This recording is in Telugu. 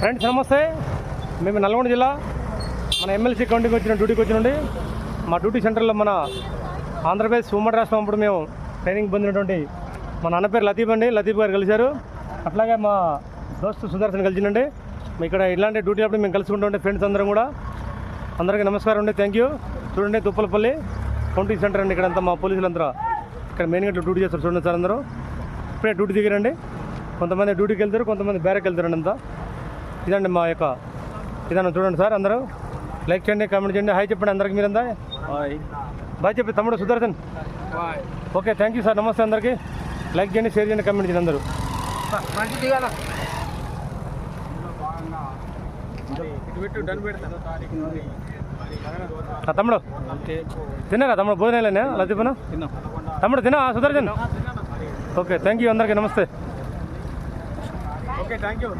ఫ్రెండ్స్ నమస్తే. మేము నల్గొండ జిల్లా మన ఎమ్మెల్సీ కౌంటీకి వచ్చిన డ్యూటీకి వచ్చినండి. మా డ్యూటీ సెంటర్లో మన ఆంధ్రప్రదేశ్ ఉమ్మడి రాష్ట్రం అప్పుడు మేము ట్రైనింగ్ పొందినటువంటి మా నాన్న పేరు లతీఫ్ అండి. లతీఫ్ గారు కలిశారు. అట్లాగే మా దోస్తు సుదర్శన్ కలిసిందండి. ఇక్కడ ఇలాంటి డ్యూటీ అప్పుడు మేము కలుసుకుంటుంటే ఫ్రెండ్స్ అందరం కూడా అందరికీ నమస్కారం అండి. Thank you. చూడండి తుప్పలపల్లి కౌంటీ సెంటర్ అండి. ఇక్కడంతా మా పోలీసులందరూ ఇక్కడ మెయిన్ గేట్లో డ్యూటీ చేస్తారు. చూడండి సార్, అందరూ ఇప్పుడే డ్యూటీ దిగారండి. కొంతమంది డ్యూటీకి వెళ్తారు, కొంతమంది బ్యారెక్కి వెళ్తారండి. అంతా ఇదండి మా యొక్క విధానం. చూడండి సార్, అందరూ లైక్ చేయండి, కామెంట్ చేయండి, హాయ్ చెప్పండి అందరికి. మీరంతా బాయ్ చెప్పి తమ్ముడు Sudarshan. Okay, thank you sir. నమస్తే అందరికీ. లైక్ చేయండి, షేర్ చేయండి, కామెంట్ చేయండి అందరూ. తమ్ముడు తిన్నారా? తమ్ముడు భోజనాలేనా? లతీఫ్నా తమ్ముడు తిన్నా? సుదర్శన్ ఓకే, థ్యాంక్ యూ అందరికీ. నమస్తే. Okay, thank you.